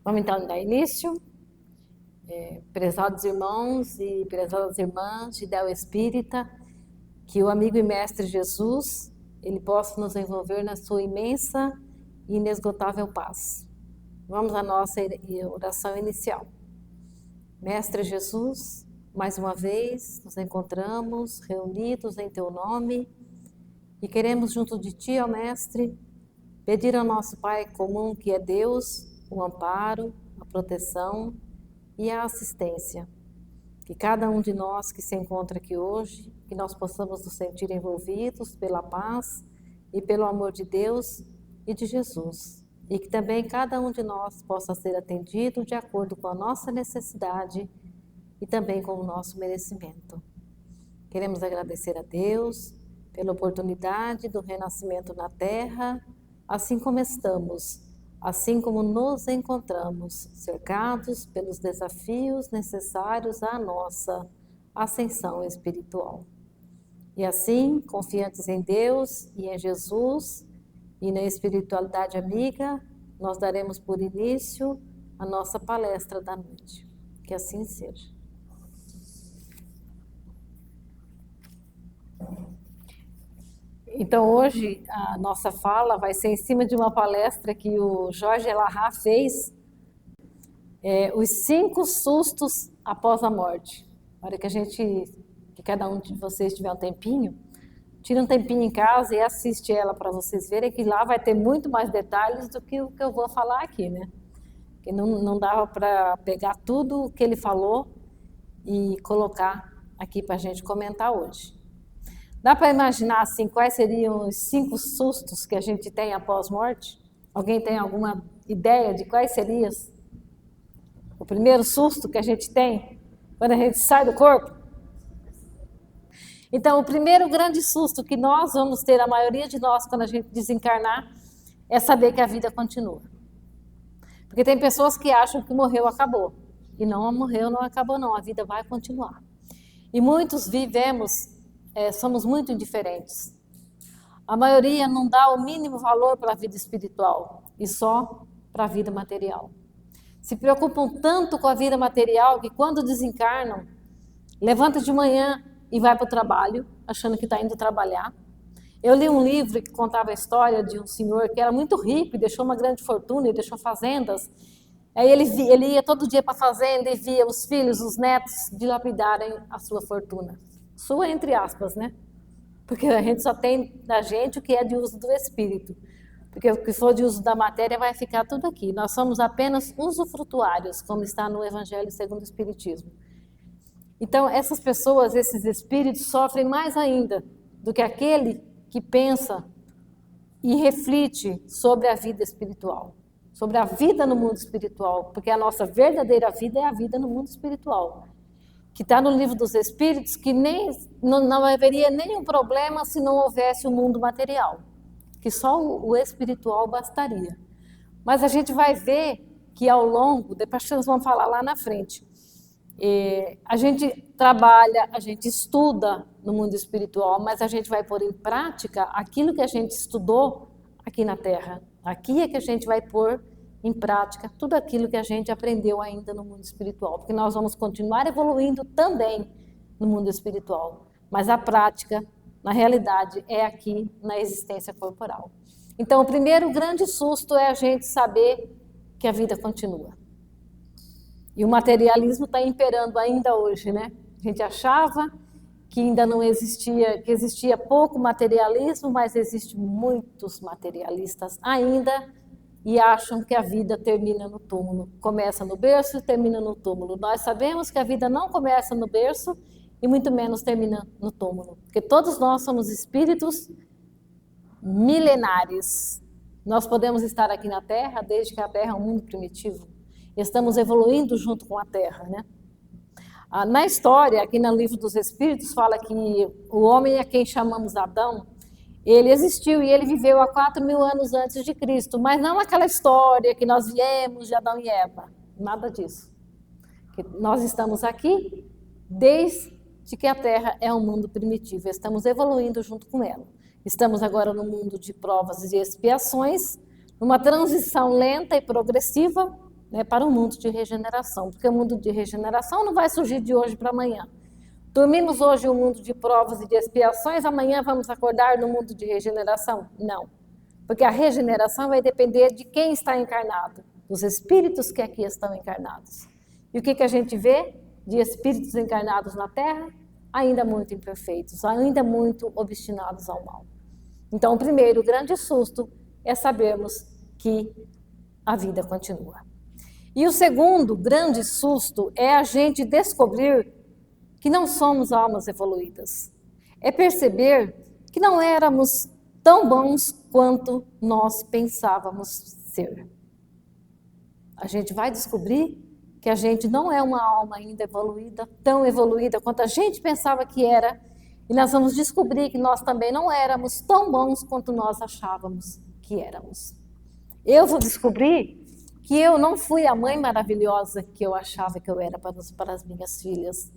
Vamos então dar início. Prezados irmãos e prezadas irmãs de Idéu Espírita, que o amigo e mestre Jesus, ele possa nos envolver na sua imensa e inesgotável paz. Vamos à nossa oração inicial. Mestre Jesus, mais uma vez nos encontramos reunidos em Teu nome e queremos junto de Ti, ó Mestre, pedir ao nosso Pai comum, que é Deus, o amparo, a proteção e a assistência. Que cada um de nós que se encontra aqui hoje, que nós possamos nos sentir envolvidos pela paz e pelo amor de Deus e de Jesus. E que também cada um de nós possa ser atendido de acordo com a nossa necessidade e também com o nosso merecimento. Queremos agradecer a Deus pela oportunidade do renascimento na Terra, assim como estamos, assim como nos encontramos, cercados pelos desafios necessários à nossa ascensão espiritual. E assim, confiantes em Deus e em Jesus e na espiritualidade amiga, nós daremos por início a nossa palestra da noite. Que assim seja. Então hoje a nossa fala vai ser em cima de uma palestra que o Jorge Elahá fez, os 5 sustos após a morte. Na hora que cada um de vocês tiver um tempinho, tira um tempinho em casa e assiste ela para vocês verem que lá vai ter muito mais detalhes do que o que eu vou falar aqui, né? Que não dava para pegar tudo o que ele falou e colocar aqui para a gente comentar hoje. Dá para imaginar assim quais seriam os 5 sustos que a gente tem após morte? Alguém tem alguma ideia de quais seriam? O primeiro susto que a gente tem quando a gente sai do corpo? Então, o primeiro grande susto que nós vamos ter, a maioria de nós, quando a gente desencarnar, é saber que a vida continua. Porque tem pessoas que acham que morreu, acabou. E não morreu, não acabou não, a vida vai continuar. E muitos somos muito indiferentes. A maioria não dá o mínimo valor para a vida espiritual e só para a vida material. Se preocupam tanto com a vida material que quando desencarnam, levanta de manhã e vai para o trabalho, achando que está indo trabalhar. Eu li um livro que contava a história de um senhor que era muito rico e deixou uma grande fortuna e deixou fazendas. Aí ele ia todo dia para a fazenda e via os filhos, os netos dilapidarem a sua fortuna. Sua entre aspas, né? Porque a gente só tem da gente o que é de uso do espírito. Porque o que for de uso da matéria vai ficar tudo aqui. Nós somos apenas usufrutuários, como está no Evangelho segundo o Espiritismo. Então, essas pessoas, esses espíritos, sofrem mais ainda do que aquele que pensa e reflete sobre a vida espiritual, sobre a vida no mundo espiritual, porque a nossa verdadeira vida é a vida no mundo espiritual. Que está no Livro dos Espíritos, que não haveria nenhum problema se não houvesse o mundo material, que só o espiritual bastaria. Mas a gente vai ver que ao longo, depois nós vamos falar lá na frente, a gente trabalha, a gente estuda no mundo espiritual, mas a gente vai pôr em prática aquilo que a gente estudou aqui na Terra. Aqui é que a gente vai pôr em prática tudo aquilo que a gente aprendeu ainda no mundo espiritual, porque nós vamos continuar evoluindo também no mundo espiritual, mas a prática, na realidade, é aqui na existência corporal. Então, o primeiro grande susto é a gente saber que a vida continua. E o materialismo está imperando ainda hoje, né? A gente achava que ainda não existia, que existia pouco materialismo, mas existem muitos materialistas ainda e acham que a vida termina no túmulo. Começa no berço e termina no túmulo. Nós sabemos que a vida não começa no berço e muito menos termina no túmulo. Porque todos nós somos espíritos milenares. Nós podemos estar aqui na Terra desde que a Terra é um mundo primitivo. Estamos evoluindo junto com a Terra, né? Na história, aqui no Livro dos Espíritos, fala que o homem a quem chamamos Adão, ele existiu e ele viveu há 4.000 anos antes de Cristo, mas não aquela história que nós viemos de Adão e Eva, nada disso. Que nós estamos aqui desde que a Terra é um mundo primitivo, estamos evoluindo junto com ela. Estamos agora no mundo de provas e expiações, numa transição lenta e progressiva, né, para um mundo de regeneração, porque o mundo de regeneração não vai surgir de hoje para amanhã. Dormimos hoje um mundo de provas e de expiações, amanhã vamos acordar no mundo de regeneração? Não, porque a regeneração vai depender de quem está encarnado, dos espíritos que aqui estão encarnados. E o que a gente vê de espíritos encarnados na Terra? Ainda muito imperfeitos, ainda muito obstinados ao mal. Então, o primeiro grande susto é sabermos que a vida continua. E o segundo grande susto é a gente descobrir que não somos almas evoluídas. É perceber que não éramos tão bons quanto nós pensávamos ser. A gente vai descobrir que a gente não é uma alma ainda evoluída, tão evoluída quanto a gente pensava que era, e nós vamos descobrir que nós também não éramos tão bons quanto nós achávamos que éramos. Eu vou descobrir que eu não fui a mãe maravilhosa que eu achava que eu era para as minhas filhas.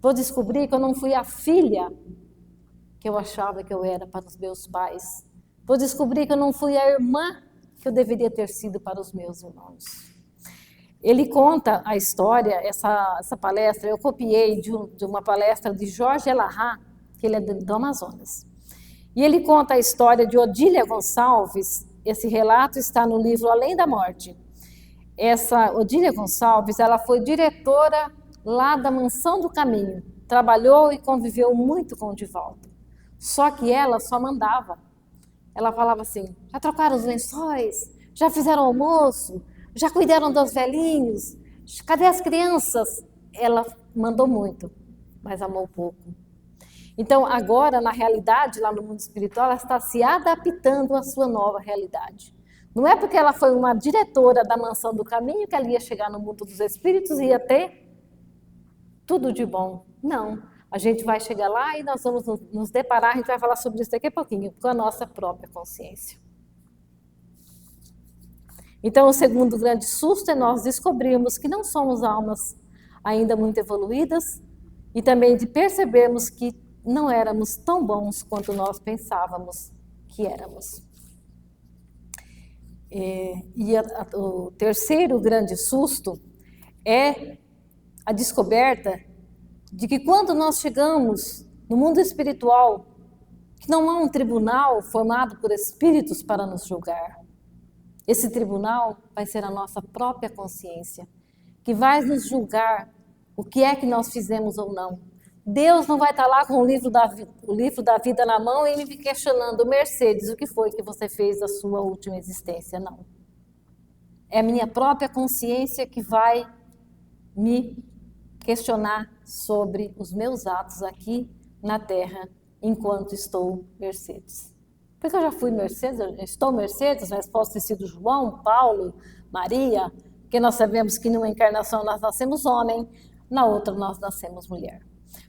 Vou descobrir que eu não fui a filha que eu achava que eu era para os meus pais. Vou descobrir que eu não fui a irmã que eu deveria ter sido para os meus irmãos. Ele conta a história, essa palestra, eu copiei de uma palestra de Jorge Elahá, que ele é do Amazonas. E ele conta a história de Odília Gonçalves. Esse relato está no livro Além da Morte. Essa Odília Gonçalves, ela foi diretora lá da Mansão do Caminho, trabalhou e conviveu muito com o Divaldo. Só que ela só mandava. Ela falava assim, já trocaram os lençóis? Já fizeram almoço? Já cuidaram dos velhinhos? Cadê as crianças? Ela mandou muito, mas amou pouco. Então, agora, na realidade, lá no mundo espiritual, ela está se adaptando à sua nova realidade. Não é porque ela foi uma diretora da Mansão do Caminho que ela ia chegar no mundo dos espíritos e ia ter tudo de bom. Não. A gente vai chegar lá e nós vamos nos deparar, a gente vai falar sobre isso daqui a pouquinho, com a nossa própria consciência. Então, o segundo grande susto é nós descobrirmos que não somos almas ainda muito evoluídas e também de percebermos que não éramos tão bons quanto nós pensávamos que éramos. O terceiro grande susto é a descoberta de que quando nós chegamos no mundo espiritual, que não há um tribunal formado por espíritos para nos julgar. Esse tribunal vai ser a nossa própria consciência, que vai nos julgar o que é que nós fizemos ou não. Deus não vai estar lá com o livro da vida na mão e me questionando, Mercedes, o que foi que você fez da sua última existência? Não. É a minha própria consciência que vai me questionar sobre os meus atos aqui na Terra, enquanto estou Mercedes. Porque eu já fui Mercedes, eu estou Mercedes, mas posso ter sido João, Paulo, Maria, porque nós sabemos que numa encarnação nós nascemos homem, na outra nós nascemos mulher.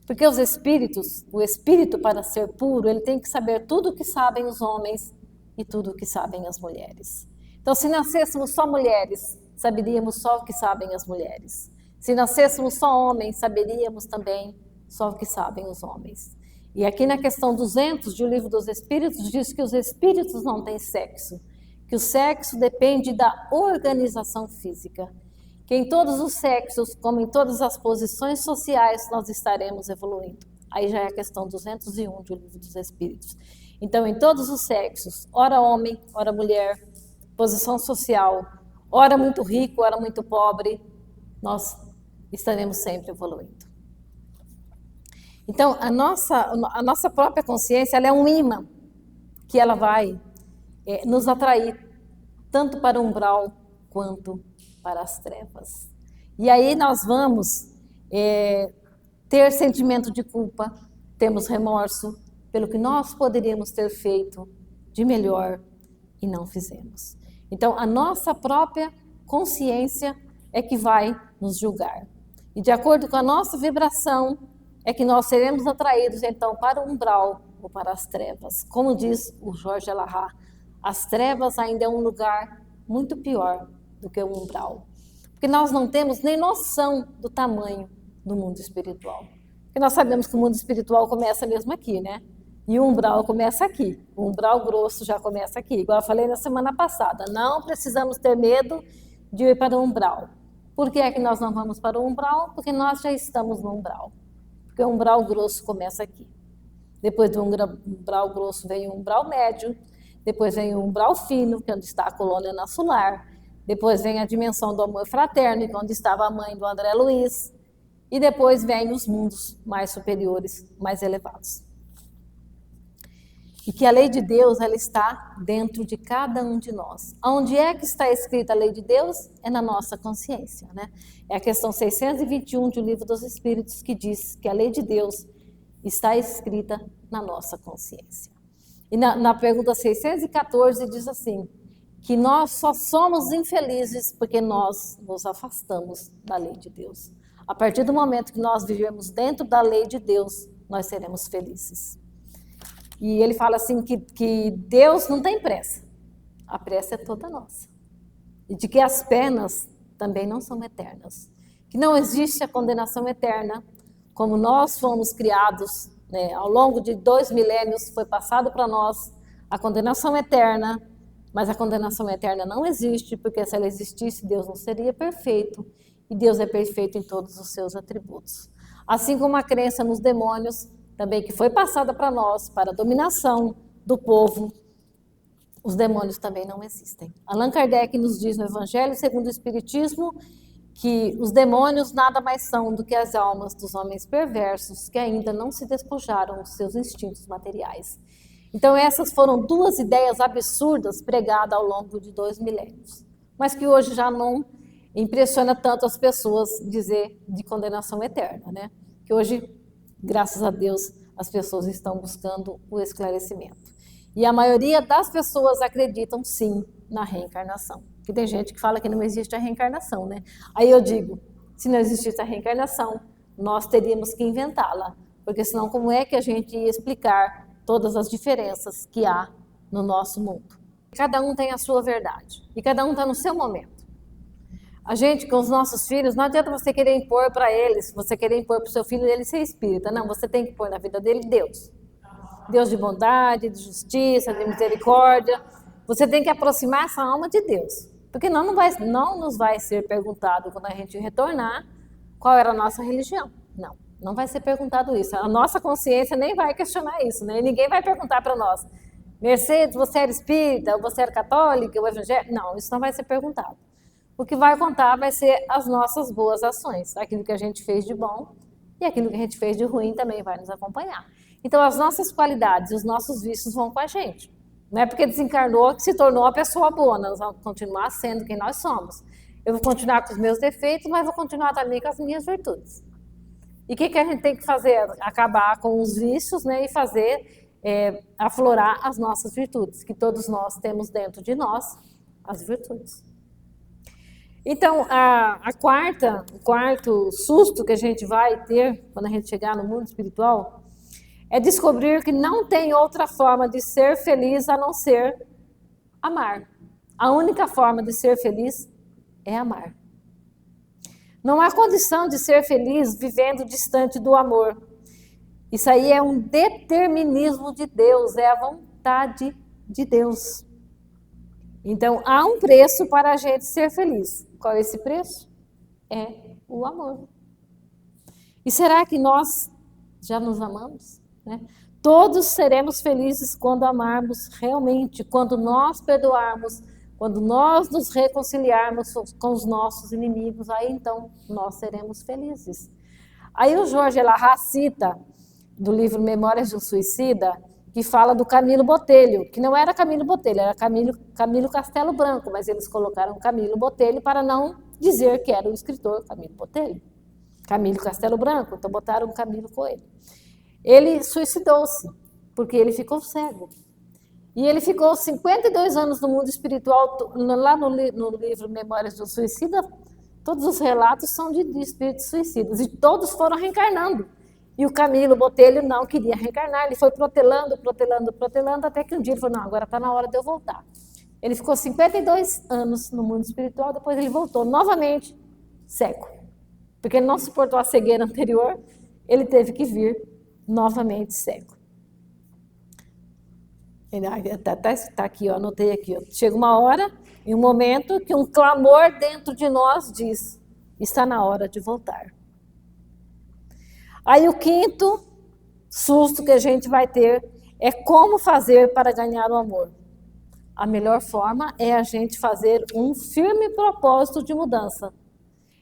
Porque os espíritos, o espírito para ser puro, ele tem que saber tudo o que sabem os homens e tudo o que sabem as mulheres. Então, se nascêssemos só mulheres, saberíamos só o que sabem as mulheres. Se nascêssemos só homens, saberíamos também só o que sabem os homens. E aqui na questão 200 de O Livro dos Espíritos, diz que os espíritos não têm sexo, que o sexo depende da organização física, que em todos os sexos, como em todas as posições sociais, nós estaremos evoluindo. Aí já é a questão 201 de O Livro dos Espíritos. Então, em todos os sexos, ora homem, ora mulher, posição social, ora muito rico, ora muito pobre, nós estaremos sempre evoluindo. Então, a nossa própria consciência, ela é um imã que ela vai nos atrair tanto para o umbral quanto para as trevas. E aí nós vamos ter sentimento de culpa, temos remorso pelo que nós poderíamos ter feito de melhor e não fizemos. Então, a nossa própria consciência é que vai nos julgar. E de acordo com a nossa vibração, é que nós seremos atraídos, então, para o umbral ou para as trevas. Como diz o Jorge Elahá, as trevas ainda é um lugar muito pior do que o umbral. Porque nós não temos nem noção do tamanho do mundo espiritual. Porque nós sabemos que o mundo espiritual começa mesmo aqui, né? E o umbral começa aqui. O umbral grosso já começa aqui. Igual eu falei na semana passada, não precisamos ter medo de ir para o umbral. Por que é que nós não vamos para o umbral? Porque nós já estamos no umbral. Porque o umbral grosso começa aqui. Depois do umbral grosso vem o umbral médio, depois vem o umbral fino, que é onde está a colônia nassular, depois vem a dimensão do amor fraterno, que é onde estava a mãe do André Luiz, e depois vem os mundos mais superiores, mais elevados. E que a lei de Deus, ela está dentro de cada um de nós. Onde é que está escrita a lei de Deus? É na nossa consciência, né? É a questão 621 do Livro dos Espíritos que diz que a lei de Deus está escrita na nossa consciência. E na pergunta 614 diz assim, que nós só somos infelizes porque nós nos afastamos da lei de Deus. A partir do momento que nós vivemos dentro da lei de Deus, nós seremos felizes. E ele fala assim que Deus não tem pressa, a pressa é toda nossa. E de que as penas também não são eternas. Que não existe a condenação eterna, como nós fomos criados, né, ao longo de 2 milênios foi passado para nós a condenação eterna, mas a condenação eterna não existe, porque se ela existisse, Deus não seria perfeito, e Deus é perfeito em todos os seus atributos. Assim como a crença nos demônios, também que foi passada para nós, para a dominação do povo, os demônios também não existem. Allan Kardec nos diz no Evangelho segundo o Espiritismo que os demônios nada mais são do que as almas dos homens perversos que ainda não se despojaram dos seus instintos materiais. Então essas foram 2 ideias absurdas pregadas ao longo de 2 milênios, mas que hoje já não impressiona tanto as pessoas dizer de condenação eterna, né? Que hoje, graças a Deus, as pessoas estão buscando o esclarecimento. E a maioria das pessoas acreditam sim na reencarnação. Porque tem gente que fala que não existe a reencarnação, né? Aí eu digo, se não existisse a reencarnação, nós teríamos que inventá-la. Porque senão como é que a gente ia explicar todas as diferenças que há no nosso mundo? Cada um tem a sua verdade. E cada um está no seu momento. A gente, com os nossos filhos, não adianta você querer impor para eles, você querer impor para o seu filho ele ser espírita. Não, você tem que pôr na vida dele Deus. Deus de bondade, de justiça, de misericórdia. Você tem que aproximar essa alma de Deus. Porque não nos vai ser perguntado quando a gente retornar qual era a nossa religião. Não vai ser perguntado isso. A nossa consciência nem vai questionar isso, né? Ninguém vai perguntar para nós, Mercedes, você era espírita, você era católica, ou evangélica? Não, isso não vai ser perguntado. O que vai contar vai ser as nossas boas ações, aquilo que a gente fez de bom e aquilo que a gente fez de ruim também vai nos acompanhar. Então as nossas qualidades e os nossos vícios vão com a gente. Não é porque desencarnou que se tornou uma pessoa boa, nós vamos continuar sendo quem nós somos. Eu vou continuar com os meus defeitos, mas vou continuar também com as minhas virtudes. E o que a gente tem que fazer? Acabar com os vícios, né, e fazer aflorar as nossas virtudes, que todos nós temos dentro de nós, as virtudes. Então, o quarto susto que a gente vai ter quando a gente chegar no mundo espiritual é descobrir que não tem outra forma de ser feliz a não ser amar. A única forma de ser feliz é amar. Não há condição de ser feliz vivendo distante do amor. Isso aí é um determinismo de Deus, é a vontade de Deus. Então, há um preço para a gente ser feliz. Qual é esse preço? É o amor. E será que nós já nos amamos? Né? Todos seremos felizes quando amarmos realmente, quando nós perdoarmos, quando nós nos reconciliarmos com os nossos inimigos, aí então nós seremos felizes. Aí o Jorge Elahá cita, do livro Memórias de um Suicida, que fala do Camilo Botelho, que não era Camilo Botelho, era Camilo Castelo Branco, mas eles colocaram Camilo Botelho para não dizer que era o escritor Camilo Botelho. Camilo Castelo Branco, então botaram Camilo Coelho. Ele suicidou-se, porque ele ficou cego. E ele ficou 52 anos no mundo espiritual, lá no livro Memórias do Suicida, todos os relatos são de espíritos suicidas, e todos foram reencarnando. E o Camilo Botelho não queria reencarnar, ele foi protelando, até que um dia ele falou, não, agora está na hora de eu voltar. Ele ficou 52 anos no mundo espiritual, depois ele voltou novamente cego. Porque ele não suportou a cegueira anterior, ele teve que vir novamente cego. Está aqui, ó, anotei aqui. Ó. Chega uma hora Em um momento que um clamor dentro de nós diz, está na hora de voltar. Aí o quinto susto que a gente vai ter é como fazer para ganhar o amor. A melhor forma é a gente fazer um firme propósito de mudança.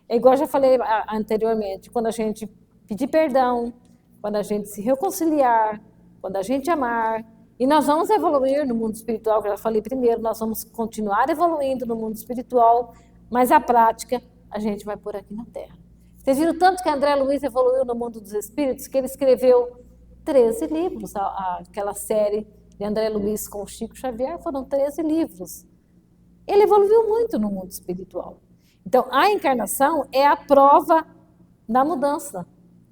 É igual eu já falei anteriormente, quando a gente pedir perdão, quando a gente se reconciliar, quando a gente amar, e nós vamos evoluir no mundo espiritual, que eu já falei primeiro, nós vamos continuar evoluindo no mundo espiritual, mas a prática a gente vai pôr aqui na Terra. Vocês viram tanto que André Luiz evoluiu no mundo dos espíritos, que ele escreveu 13 livros, aquela série de André Luiz com o Chico Xavier, foram 13 livros. Ele evoluiu muito no mundo espiritual. Então, a encarnação é a prova da mudança.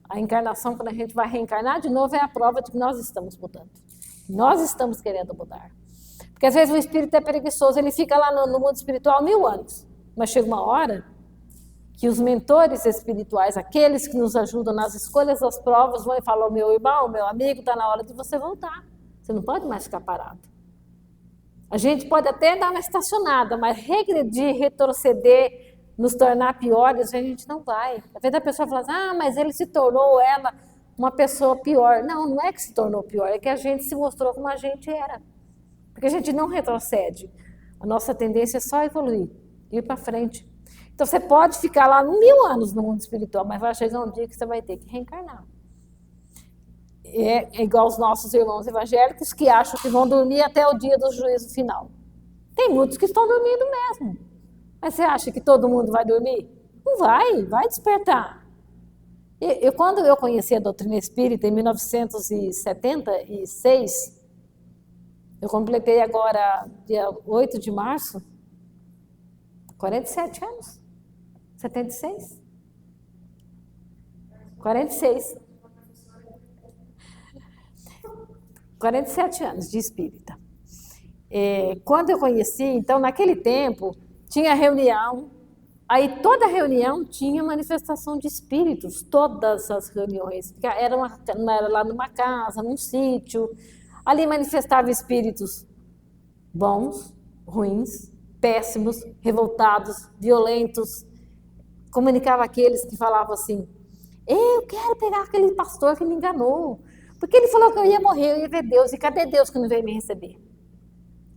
A encarnação, quando a gente vai reencarnar de novo, é a prova de que nós estamos mudando. Nós estamos querendo mudar. Porque às vezes o espírito é preguiçoso, ele fica lá no mundo espiritual 1000 anos. Mas chega uma hora que os mentores espirituais, aqueles que nos ajudam nas escolhas das provas, vão e falam, meu irmão, meu amigo, está na hora de você voltar. Você não pode mais ficar parado. A gente pode até dar uma estacionada, mas regredir, retroceder, nos tornar piores, a gente não vai. Às vezes a pessoa fala assim, mas ele se tornou, ela, uma pessoa pior. Não, não é que se tornou pior, é que a gente se mostrou como a gente era. Porque a gente não retrocede. A nossa tendência é só evoluir, ir para frente. Então você pode ficar lá 1000 anos no mundo espiritual, mas vai chegar um dia que você vai ter que reencarnar. É igual os nossos irmãos evangélicos que acham que vão dormir até o dia do juízo final. Tem muitos que estão dormindo mesmo. Mas você acha que todo mundo vai dormir? Não vai, vai despertar. Quando eu conheci a doutrina espírita, em 1976, eu completei agora, dia 8 de março, 47 anos. 76? 46. 47 anos de espírita. Quando eu conheci, então, naquele tempo, tinha reunião, aí toda reunião tinha manifestação de espíritos, todas as reuniões. Era lá numa casa, num sítio, ali manifestava espíritos bons, ruins, péssimos, revoltados, violentos. Comunicava aqueles que falavam assim, eu quero pegar aquele pastor que me enganou, porque ele falou que eu ia morrer, eu ia ver Deus, e cadê Deus que não veio me receber?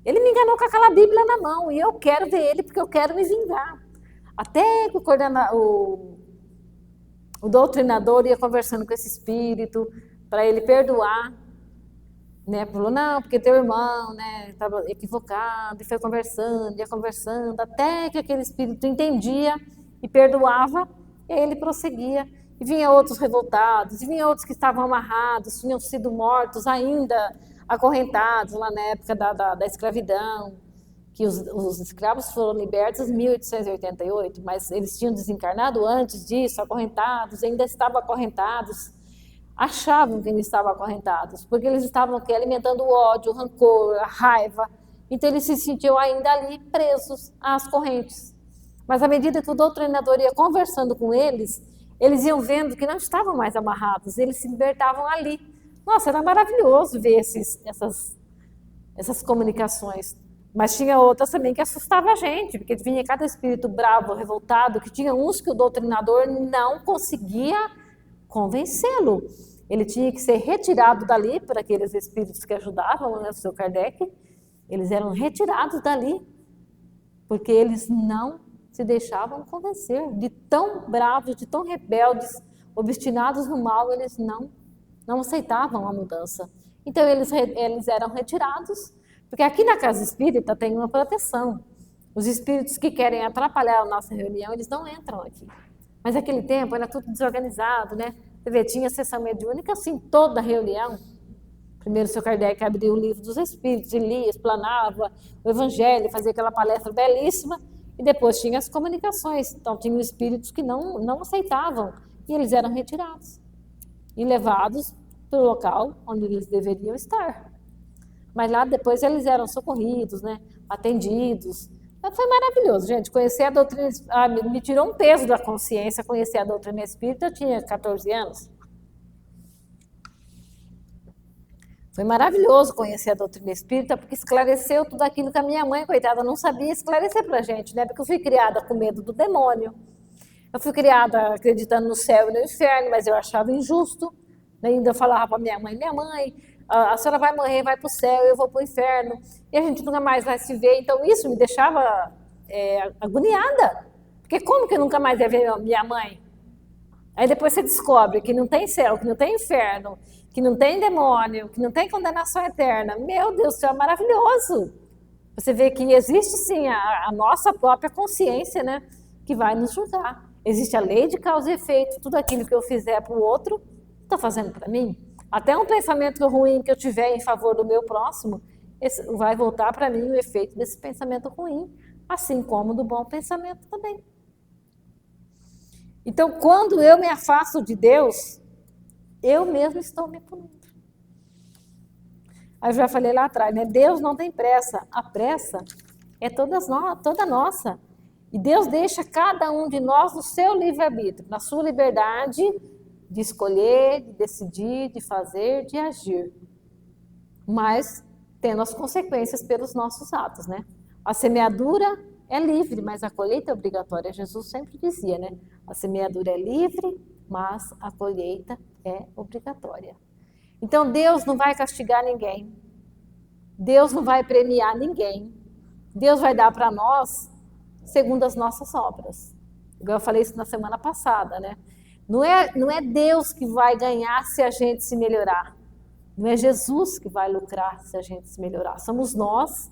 Ele me enganou com aquela Bíblia na mão, e eu quero ver ele porque eu quero me vingar. Até que o doutrinador ia conversando com esse espírito, para ele perdoar, né? Falou, não, porque teu irmão, né, estava equivocado, e foi conversando, ia conversando, até que aquele espírito entendia e perdoava, e aí ele prosseguia. E vinha outros revoltados, e vinha outros que estavam amarrados, tinham sido mortos ainda, acorrentados lá na época da escravidão, que os escravos foram libertos em 1888, mas eles tinham desencarnado antes disso, acorrentados, ainda estavam acorrentados, achavam que eles estavam acorrentados, porque eles estavam aqui alimentando o ódio, o rancor, a raiva, então eles se sentiam ainda ali presos às correntes. Mas à medida que o doutrinador ia conversando com eles iam vendo que não estavam mais amarrados, eles se libertavam ali. Nossa, era maravilhoso ver essas comunicações. Mas tinha outras também que assustavam a gente, porque vinha cada espírito bravo, revoltado, que tinha uns que o doutrinador não conseguia convencê-lo. Ele tinha que ser retirado dali por aqueles espíritos que ajudavam, né, o seu Kardec. Eles eram retirados dali, porque eles não se deixavam convencer, de tão bravos, de tão rebeldes, obstinados no mal, eles não aceitavam a mudança. Então eles eram retirados, porque aqui na casa espírita tem uma proteção. Os espíritos que querem atrapalhar a nossa reunião, eles não entram aqui. Mas naquele tempo era tudo desorganizado, né? Você vê, tinha sessão mediúnica, assim, toda a reunião. Primeiro o seu Kardec abriu o livro dos espíritos, e lia, explanava o evangelho, fazia aquela palestra belíssima, e depois tinha as comunicações. Então, tinham espíritos que não aceitavam, e eles eram retirados e levados para o local onde eles deveriam estar. Mas lá depois eles eram socorridos, né? Atendidos. Mas foi maravilhoso, gente. Conhecer a doutrina... me tirou um peso da consciência conhecer a doutrina espírita. Eu tinha 14 anos. Foi maravilhoso conhecer a doutrina espírita, porque esclareceu tudo aquilo que a minha mãe, coitada, não sabia esclarecer para a gente, né? Porque eu fui criada com medo do demônio, eu fui criada acreditando no céu e no inferno, mas eu achava injusto. Ainda eu falava para minha mãe, a senhora vai morrer, vai para o céu, eu vou para o inferno, e a gente nunca mais vai se ver. Então isso me deixava agoniada, porque como que eu nunca mais ia ver minha mãe? Aí depois você descobre que não tem céu, que não tem inferno, que não tem demônio, que não tem condenação eterna. Meu Deus do céu, é maravilhoso. Você vê que existe sim a nossa própria consciência, né, que vai nos julgar. Existe a lei de causa e efeito, tudo aquilo que eu fizer para o outro, está fazendo para mim. Até um pensamento ruim que eu tiver em favor do meu próximo, vai voltar para mim o efeito desse pensamento ruim, assim como do bom pensamento também. Então, quando eu me afasto de Deus, eu mesmo estou me punindo. Aí eu já falei lá atrás, né? Deus não tem pressa. A pressa é toda nossa. E Deus deixa cada um de nós no seu livre-arbítrio, na sua liberdade de escolher, de decidir, de fazer, de agir. Mas tendo as consequências pelos nossos atos, né? A semeadura é livre, mas a colheita é obrigatória. Jesus sempre dizia, né? A semeadura é livre, mas a colheita é obrigatória. Então Deus não vai castigar ninguém. Deus não vai premiar ninguém. Deus vai dar para nós segundo as nossas obras. Eu falei isso na semana passada, né? Não é Deus que vai ganhar se a gente se melhorar. Não é Jesus que vai lucrar se a gente se melhorar. Somos nós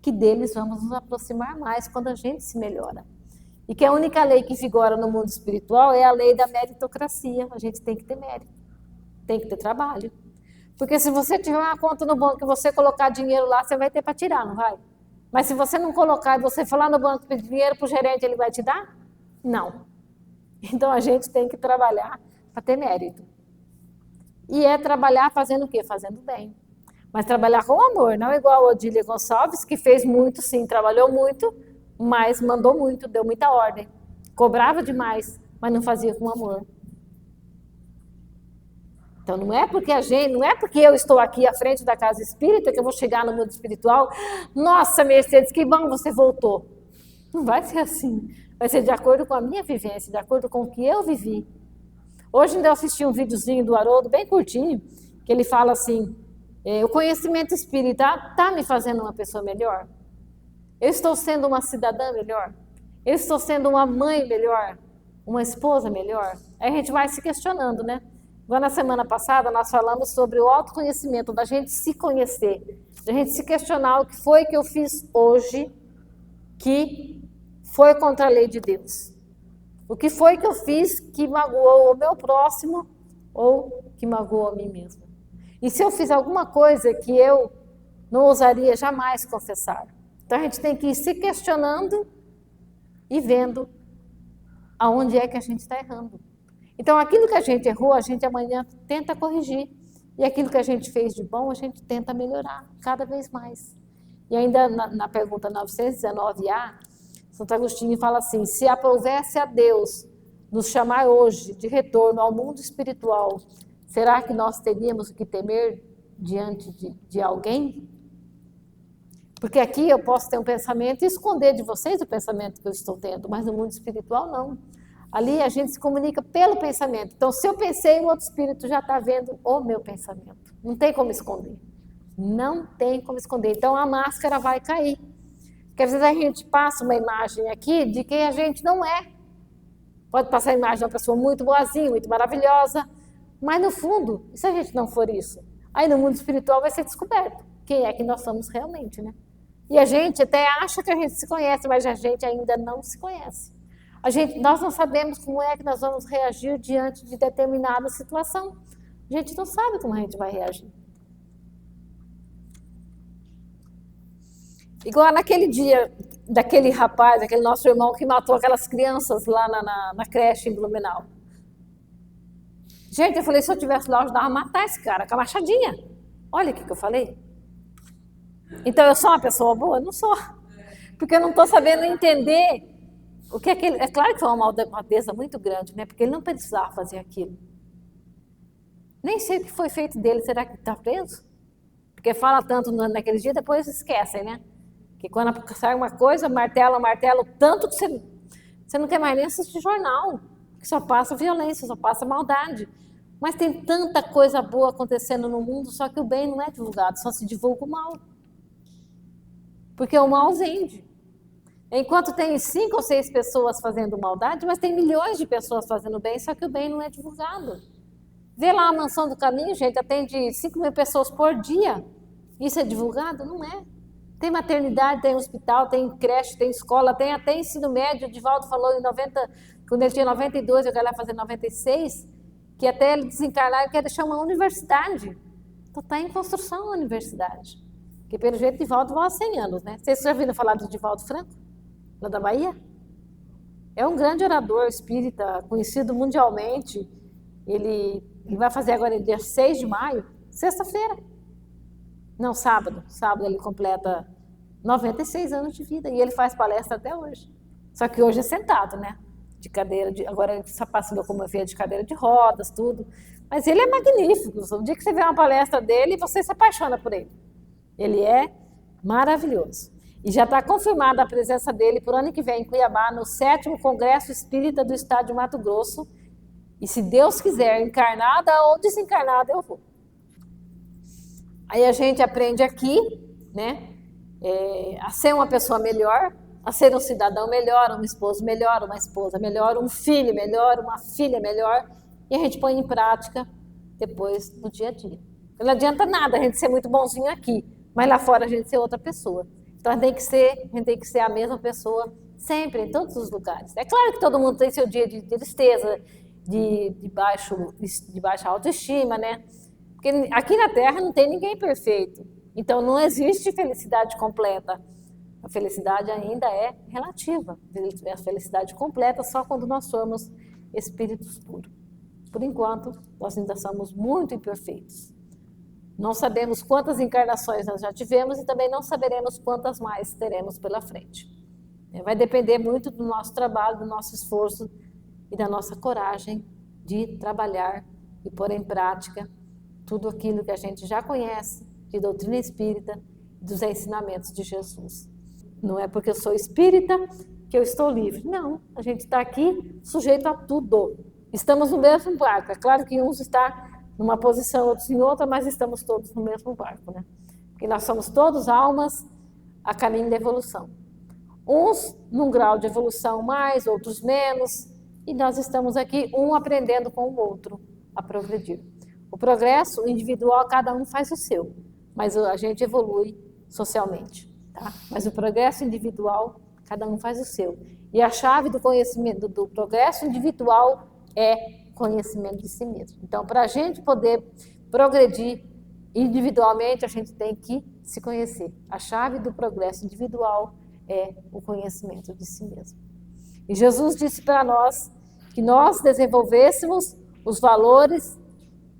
que deles vamos nos aproximar mais quando a gente se melhora. E que a única lei que vigora no mundo espiritual é a lei da meritocracia. A gente tem que ter mérito, tem que ter trabalho. Porque se você tiver uma conta no banco e você colocar dinheiro lá, você vai ter para tirar, não vai? Mas se você não colocar e você for lá no banco pedir dinheiro para o gerente, ele vai te dar? Não. Então a gente tem que trabalhar para ter mérito. E é trabalhar fazendo o quê? Fazendo bem. Mas trabalhar com amor, não igual a Odília Gonçalves, que fez muito, sim, trabalhou muito, mas mandou muito, deu muita ordem. Cobrava demais, mas não fazia com amor. Então não é porque eu estou aqui à frente da casa espírita que eu vou chegar no mundo espiritual. Nossa, Mercedes, que bom você voltou. Não vai ser assim. Vai ser de acordo com a minha vivência, de acordo com o que eu vivi. Hoje ainda eu assisti um videozinho do Haroldo, bem curtinho, que ele fala assim, o conhecimento espírita está me fazendo uma pessoa melhor? Eu estou sendo uma cidadã melhor? Eu estou sendo uma mãe melhor? Uma esposa melhor? Aí a gente vai se questionando, né? Agora, na semana passada, nós falamos sobre o autoconhecimento, da gente se conhecer, da gente se questionar o que foi que eu fiz hoje que foi contra a lei de Deus. O que foi que eu fiz que magoou o meu próximo ou que magoou a mim mesma? E se eu fiz alguma coisa que eu não ousaria jamais confessar? Então a gente tem que ir se questionando e vendo aonde é que a gente está errando. Então aquilo que a gente errou, a gente amanhã tenta corrigir. E aquilo que a gente fez de bom, a gente tenta melhorar cada vez mais. E ainda na pergunta 919A, Santo Agostinho fala assim, se aprovesse a Deus nos chamar hoje de retorno ao mundo espiritual, será que nós teríamos o que temer diante de alguém? Porque aqui eu posso ter um pensamento e esconder de vocês o pensamento que eu estou tendo, mas no mundo espiritual não. Ali a gente se comunica pelo pensamento. Então, se eu pensei, o outro espírito já está vendo o meu pensamento. Não tem como esconder. Não tem como esconder. Então, a máscara vai cair. Porque às vezes a gente passa uma imagem aqui de quem a gente não é. Pode passar a imagem de uma pessoa muito boazinha, muito maravilhosa, mas no fundo, e se a gente não for isso? Aí no mundo espiritual vai ser descoberto quem é que nós somos realmente, né? E a gente até acha que a gente se conhece, mas a gente ainda não se conhece. Nós não sabemos como é que nós vamos reagir diante de determinada situação. A gente não sabe como a gente vai reagir. Igual naquele dia, daquele rapaz, aquele nosso irmão que matou aquelas crianças lá na creche em Blumenau. Gente, eu falei, se eu tivesse lá, eu ajudava a matar esse cara com a machadinha. Olha o que eu falei. Então, eu sou uma pessoa boa? Não sou. Porque eu não estou sabendo entender o que é aquele. É claro que foi uma malvadeza muito grande, né? Porque ele não precisava fazer aquilo. Nem sei o que foi feito dele. Será que está preso? Porque fala tanto naquele dia, depois esquecem, né? Que quando sai uma coisa, martela tanto que você não quer mais nem assistir jornal, que só passa violência, só passa maldade. Mas tem tanta coisa boa acontecendo no mundo, só que o bem não é divulgado, só se divulga o mal. Porque o mal vende. Enquanto tem 5 ou 6 pessoas fazendo maldade, mas tem milhões de pessoas fazendo bem, só que o bem não é divulgado. Vê lá a Mansão do Caminho, gente, atende 5.000 pessoas por dia. Isso é divulgado? Não é. Tem maternidade, tem hospital, tem creche, tem escola, tem até ensino médio. O Divaldo falou em 90, quando ele tinha 92, eu quero lá fazer 96, que até ele desencarnar, ele quer deixar uma universidade. Então está em construção a universidade. Porque pelo jeito Divaldo vai há 100 anos, né? Vocês já ouviram falar do Divaldo Franco? Lá da Bahia? É um grande orador espírita, conhecido mundialmente. Ele vai fazer agora dia 6 de maio, sexta-feira. Não, sábado. Sábado ele completa 96 anos de vida e ele faz palestra até hoje. Só que hoje é sentado, né? De cadeira, agora ele só passa locomovia de cadeira de rodas, tudo. Mas ele é magnífico. O dia que você vê uma palestra dele, você se apaixona por ele. Ele é maravilhoso. E já está confirmada a presença dele para o ano que vem em Cuiabá, no 7º Congresso Espírita do Estado de Mato Grosso. E se Deus quiser, encarnada ou desencarnada, eu vou. Aí a gente aprende aqui, né, a ser uma pessoa melhor, a ser um cidadão melhor, um esposo melhor, uma esposa melhor, um filho melhor, uma filha melhor. E a gente põe em prática depois no dia a dia. Não adianta nada a gente ser muito bonzinho aqui, mas lá fora a gente ser outra pessoa. Então a gente tem que ser a mesma pessoa sempre, em todos os lugares. É claro que todo mundo tem seu dia de tristeza, de baixa autoestima, né? Porque aqui na Terra não tem ninguém perfeito. Então não existe felicidade completa. A felicidade ainda é relativa. A felicidade completa só quando nós somos espíritos puros. Por enquanto, nós ainda somos muito imperfeitos. Não sabemos quantas encarnações nós já tivemos e também não saberemos quantas mais teremos pela frente. Vai depender muito do nosso trabalho, do nosso esforço e da nossa coragem de trabalhar e pôr em prática tudo aquilo que a gente já conhece de doutrina espírita e dos ensinamentos de Jesus. Não é porque eu sou espírita que eu estou livre. Não, a gente está aqui sujeito a tudo. Estamos no mesmo barco. É claro que uns está numa posição, outros em outra, mas estamos todos no mesmo barco, né? Porque nós somos todos almas a caminho da evolução. Uns num grau de evolução mais, outros menos, e nós estamos aqui, um aprendendo com o outro a progredir. O progresso individual, cada um faz o seu, mas a gente evolui socialmente, tá? Mas o progresso individual, cada um faz o seu. E a chave do conhecimento, do progresso individual é conhecimento de si mesmo. Então, para a gente poder progredir individualmente, a gente tem que se conhecer. A chave do progresso individual é o conhecimento de si mesmo. E Jesus disse para nós que nós desenvolvêssemos os valores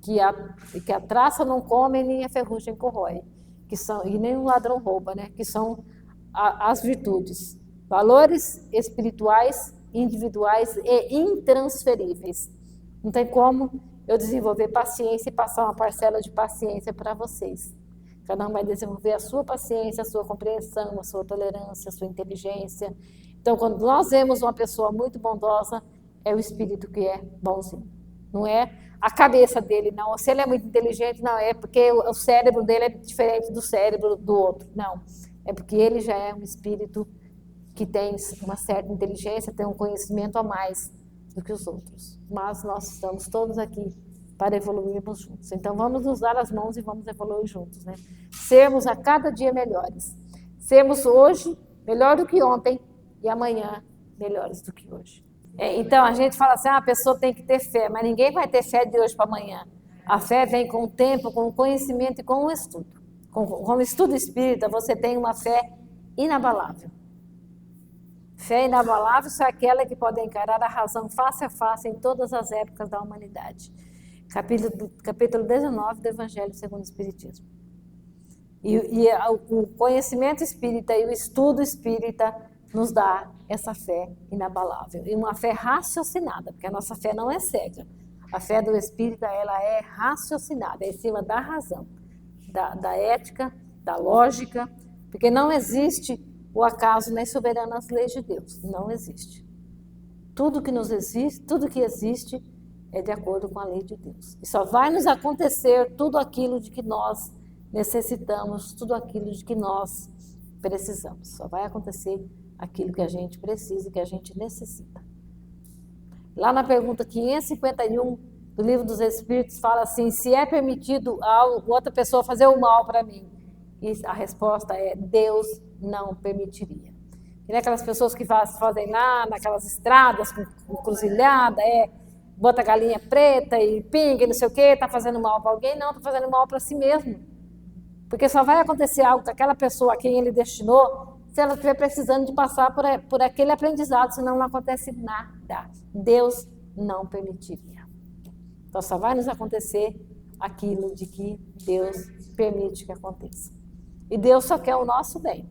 que a traça não come nem a ferrugem corrói, que são, e nem um ladrão rouba, né? Que são as virtudes. Valores espirituais, individuais e intransferíveis. Não tem como eu desenvolver paciência e passar uma parcela de paciência para vocês. Cada um vai desenvolver a sua paciência, a sua compreensão, a sua tolerância, a sua inteligência. Então, quando nós vemos uma pessoa muito bondosa, é o espírito que é bonzinho. Não é a cabeça dele, não. Se ele é muito inteligente, não. É porque o cérebro dele é diferente do cérebro do outro. Não. É porque ele já é um espírito que tem uma certa inteligência, tem um conhecimento a mais do que os outros. Mas nós estamos todos aqui para evoluirmos juntos. Então vamos nos dar as mãos e vamos evoluir juntos, né? Sermos a cada dia melhores. Sermos hoje melhor do que ontem e amanhã melhores do que hoje. Então a gente fala assim, a pessoa tem que ter fé, mas ninguém vai ter fé de hoje para amanhã. A fé vem com o tempo, com o conhecimento e com o estudo. Com o estudo espírita, você tem uma fé inabalável. Fé inabalável é aquela que pode encarar a razão face a face em todas as épocas da humanidade. Capítulo 19 do Evangelho segundo o Espiritismo. E o conhecimento espírita e o estudo espírita nos dá essa fé inabalável. E uma fé raciocinada, porque a nossa fé não é cega. A fé do espírita, ela é raciocinada, é em cima da razão. da ética, da lógica, porque não existe o acaso nem soberanas leis de Deus, não existe. Tudo que existe é de acordo com a lei de Deus. E só vai nos acontecer tudo aquilo de que nós necessitamos, tudo aquilo de que nós precisamos. Só vai acontecer aquilo que a gente precisa e que a gente necessita. Lá na pergunta 551 do Livro dos Espíritos fala assim: se é permitido a outra pessoa fazer o mal para mim? E a resposta é: Deus não permitiria. E não é aquelas pessoas que fazem lá naquelas estradas com cruzilhada, bota galinha preta e pinga e não sei o quê, está fazendo mal para alguém? Não, está fazendo mal para si mesmo. Porque só vai acontecer algo com aquela pessoa a quem ele destinou se ela estiver precisando de passar por aquele aprendizado, senão não acontece nada. Deus não permitiria. Então só vai nos acontecer aquilo de que Deus permite que aconteça. E Deus só quer o nosso bem.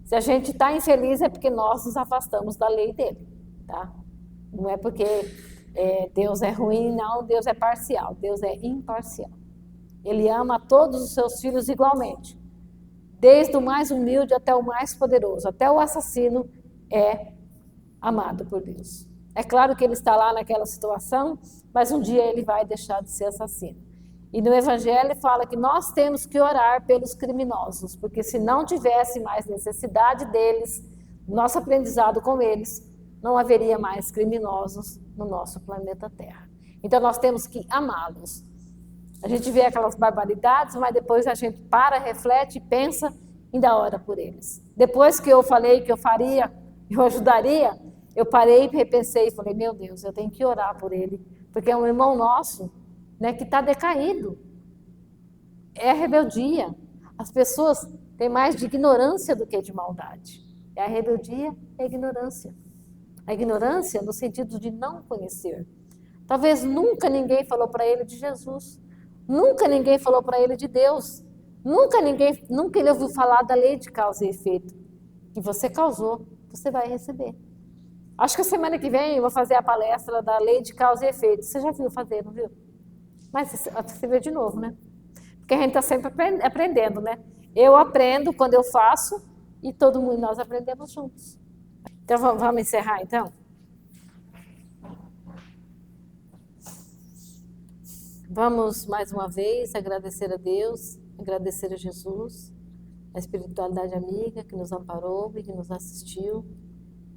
Se a gente está infeliz é porque nós nos afastamos da lei dele, tá? Não é porque Deus é ruim, não. Deus é parcial, Deus é imparcial. Ele ama todos os seus filhos igualmente, desde o mais humilde até o mais poderoso, até o assassino é amado por Deus. É claro que ele está lá naquela situação, mas um dia ele vai deixar de ser assassino. E no Evangelho fala que nós temos que orar pelos criminosos, porque se não tivesse mais necessidade deles, nosso aprendizado com eles, não haveria mais criminosos no nosso planeta Terra. Então nós temos que amá-los. A gente vê aquelas barbaridades, mas depois a gente para, reflete, pensa e ainda ora por eles. Depois que eu falei que eu faria, eu ajudaria, eu parei, repensei e falei: meu Deus, eu tenho que orar por ele, porque é um irmão nosso, né, que está decaído. É a rebeldia. As pessoas têm mais de ignorância do que de maldade. É a rebeldia e a ignorância. A ignorância no sentido de não conhecer. Talvez nunca ninguém falou para ele de Jesus. Nunca ninguém falou para ele de Deus. Nunca ele ouviu falar da lei de causa e efeito. Que você causou, você vai receber. Acho que a semana que vem eu vou fazer a palestra da lei de causa e efeito. Você já viu fazer, não viu? Mas você vê de novo, né? Porque a gente está sempre aprendendo, né? Eu aprendo quando eu faço e todo mundo, nós aprendemos juntos. Então vamos encerrar então? Vamos mais uma vez agradecer a Deus, agradecer a Jesus, a espiritualidade amiga que nos amparou e que nos assistiu,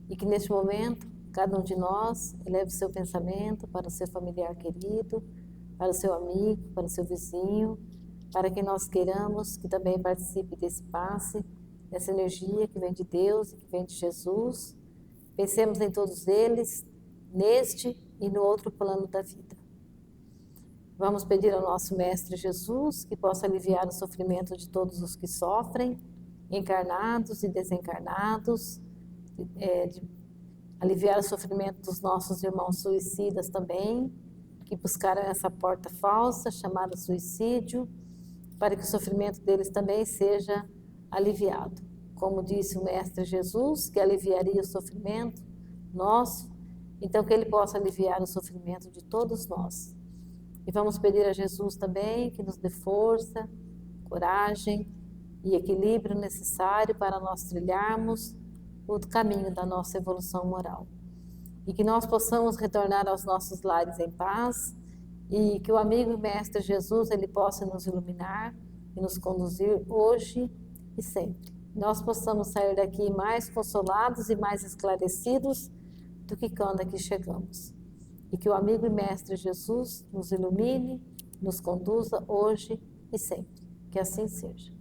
e que neste momento cada um de nós eleve o seu pensamento para o seu familiar querido, para o seu amigo, para o seu vizinho, para que nós queiramos que também participe desse passe, dessa energia que vem de Deus e que vem de Jesus. Pensemos em todos eles, neste e no outro plano da vida. Vamos pedir ao nosso Mestre Jesus que possa aliviar o sofrimento de todos os que sofrem, encarnados e desencarnados, aliviar o sofrimento dos nossos irmãos suicidas também, que buscaram essa porta falsa chamada suicídio, para que o sofrimento deles também seja aliviado. Como disse o Mestre Jesus, que aliviaria o sofrimento nosso, então que ele possa aliviar o sofrimento de todos nós. E vamos pedir a Jesus também que nos dê força, coragem e equilíbrio necessário para nós trilharmos o caminho da nossa evolução moral. E que nós possamos retornar aos nossos lares em paz e que o amigo e mestre Jesus ele possa nos iluminar e nos conduzir hoje e sempre. Nós possamos sair daqui mais consolados e mais esclarecidos do que quando aqui chegamos. E que o amigo e mestre Jesus nos ilumine, nos conduza hoje e sempre. Que assim seja.